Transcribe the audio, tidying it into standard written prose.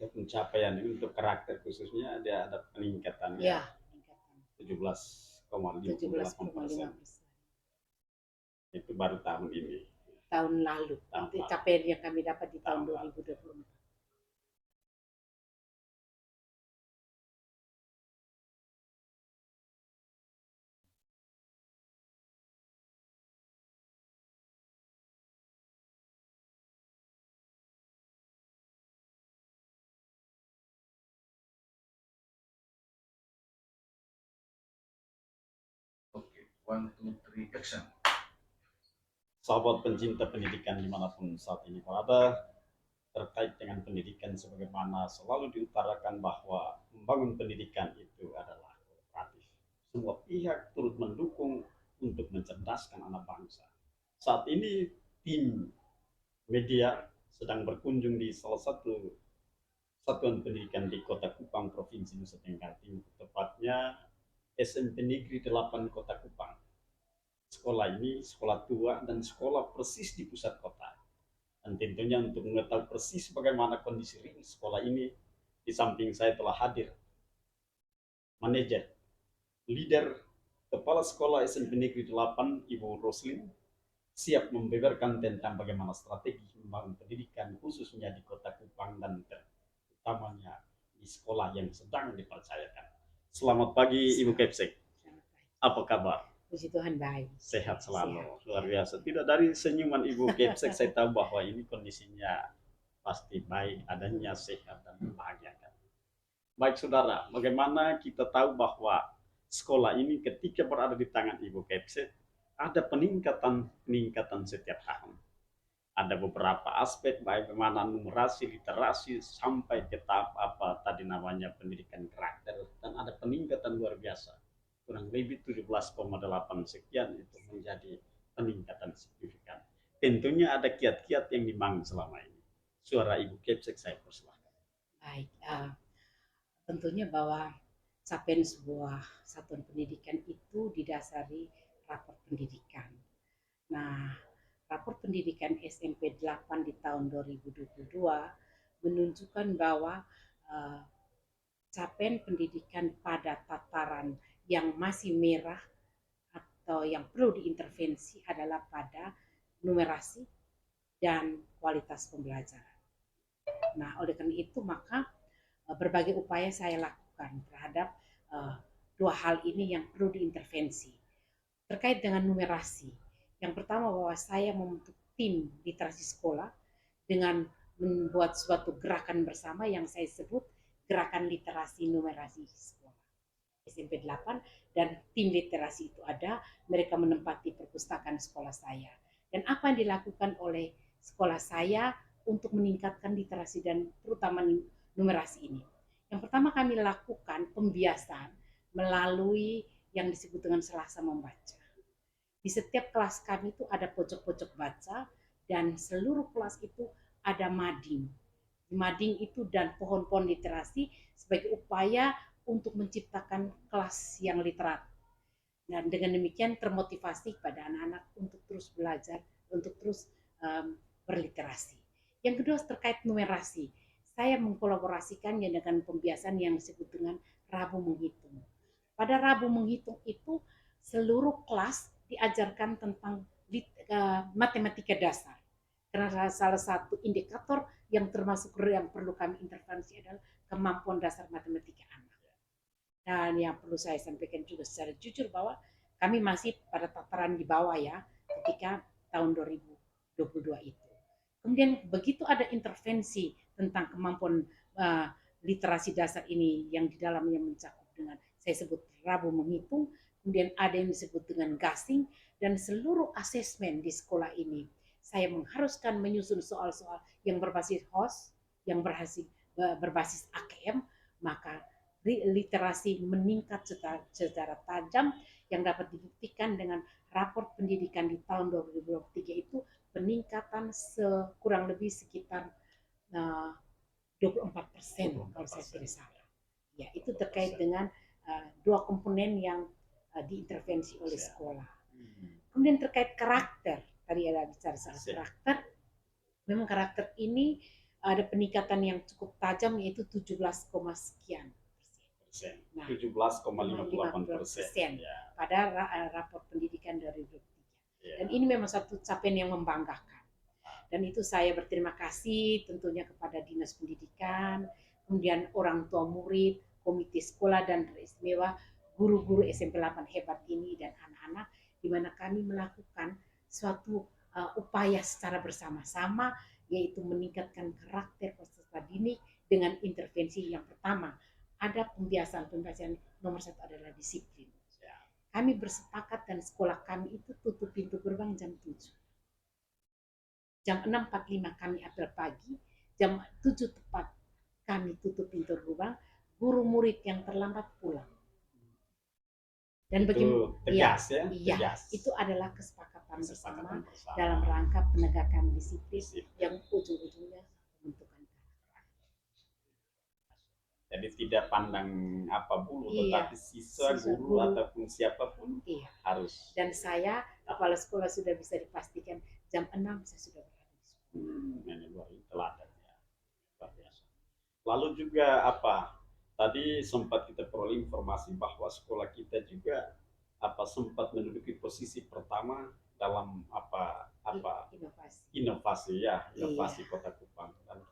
kita pencapaian ini untuk karakter khususnya ada peningkatan ya, Ya, peningkatan 17,58%. 17,5%. Itu baru tahun ini. Tahun lalu, Tahun itu lalu. capaian yang kami dapat di tahun Tahun lalu. 2024. Oke, one, two, three, action. Sahabat pencinta pendidikan dimanapun saat ini berada, terkait dengan pendidikan sebagaimana selalu diutarakan bahwa membangun pendidikan itu adalah kooperatif. Semua pihak turut mendukung untuk mencerdaskan anak bangsa. Saat ini tim media sedang berkunjung di salah satu satuan pendidikan di Kota Kupang, Provinsi Nusa Tenggara Timur, tepatnya SMP Negeri 8 Kota Kupang. Sekolah ini sekolah tua dan sekolah persis di pusat kota. Dan tentunya untuk mengetahui persis bagaimana kondisi real sekolah ini, di samping saya telah hadir manajer, leader, kepala sekolah SMP Negeri 8, Ibu Roslin, siap membeberkan tentang bagaimana strategi membangun pendidikan khususnya di Kota Kupang dan terutamanya di sekolah yang sedang dipercayakan. Selamat pagi Ibu Kepsek. Apa kabar? Puji Tuhan baik. Sehat selalu. Sehat. Luar biasa. Tidak dari senyuman Ibu Kepsek saya tahu bahwa ini kondisinya pasti baik, adanya sehat dan membahagiakan. Baik saudara, bagaimana kita tahu bahwa sekolah ini ketika berada di tangan Ibu Kepsek ada peningkatan setiap tahun. Ada beberapa aspek bagaimana numerasi, literasi sampai ke tahap apa tadi namanya pendidikan karakter, dan ada peningkatan luar biasa. Kurang lebih 17,8 sekian itu menjadi peningkatan signifikan. Tentunya ada kiat-kiat yang dibangun selama ini. Suara Ibu Kepsek saya persilahkan. Baik, tentunya bahwa capaian sebuah satuan pendidikan itu didasari rapor pendidikan. Nah, rapor pendidikan SMP 8 di tahun 2022 menunjukkan bahwa capaian pendidikan pada tataran yang masih merah atau yang perlu diintervensi adalah pada numerasi dan kualitas pembelajaran. Nah, oleh karena itu maka berbagai upaya saya lakukan terhadap dua hal ini yang perlu diintervensi. Terkait dengan numerasi, yang pertama bahwa saya membentuk tim literasi sekolah dengan membuat suatu gerakan bersama yang saya sebut gerakan literasi numerasi sekolah SMP 8, dan tim literasi itu ada, mereka menempati perpustakaan sekolah saya. Dan apa yang dilakukan oleh sekolah saya untuk meningkatkan literasi dan terutama numerasi ini? Yang pertama kami lakukan pembiasan melalui yang disebut dengan Selasa Membaca. Di setiap kelas kami itu ada pojok-pojok baca dan seluruh kelas itu ada mading. Mading itu dan pohon-pohon literasi sebagai upaya untuk menciptakan kelas yang literat. Dan dengan demikian termotivasi pada anak-anak untuk terus belajar, untuk terus berliterasi. Yang kedua terkait numerasi. Saya mengkolaborasikannya dengan pembiasan yang disebut dengan Rabu Menghitung. Pada Rabu Menghitung itu seluruh kelas diajarkan tentang matematika dasar. Karena salah satu indikator yang termasuk yang perlu kami intervensi adalah kemampuan dasar matematika anak. Dan yang perlu saya sampaikan juga secara jujur bahwa kami masih pada tataran di bawah ya ketika tahun 2022 itu. Kemudian begitu ada intervensi tentang kemampuan literasi dasar ini yang di dalamnya mencakup dengan saya sebut Rabu Menghitung, kemudian ada yang disebut dengan gasing, dan seluruh asesmen di sekolah ini saya mengharuskan menyusun soal-soal yang berbasis HOS, yang berbasis AKM, maka literasi meningkat secara tajam yang dapat dibuktikan dengan rapor pendidikan di tahun 2023 itu peningkatan kurang lebih sekitar 24% kalau saya tidak salah. Ya, itu terkait dengan dua komponen yang diintervensi oleh sekolah. Kemudian terkait karakter, tadi ada bicara soal karakter. Memang karakter ini ada peningkatan yang cukup tajam yaitu 17, sekian persen. Nah, 17,58%. Ya. pada rapor pendidikan 2023. Ya. Dan ini memang satu capaian yang membanggakan. Dan itu saya berterima kasih tentunya kepada Dinas Pendidikan, kemudian orang tua murid, komite sekolah, dan teristimewa guru-guru SMP 8 hebat ini dan anak-anak, di mana kami melakukan suatu upaya secara bersama-sama, yaitu meningkatkan karakter peserta didik dengan intervensi yang pertama. Ada pembiasaan nomor satu adalah disiplin. Kami bersepakat dan sekolah kami itu tutup pintu gerbang jam 7. Jam 6.45 kami apel pagi, jam 7 tepat kami tutup pintu gerbang, guru murid yang terlambat pulang. Dan Itu tegas ya? Iya, Tegas. itu adalah kesepakatan bersama bersama dalam rangka penegakan disiplin yang ujung-ujungnya pembentukan karakter. Jadi tidak pandang apa bulu, Iya, tetapi siswa, guru ataupun siapapun harus. Dan saya, kepala sekolah sudah bisa dipastikan jam 6 saya sudah berada di sekolah. Ini luar teladan ya, luar biasa. Lalu juga apa? Tadi sempat kita peroleh informasi bahwa sekolah kita juga sempat menduduki posisi pertama dalam inovasi Kota Kupang, dan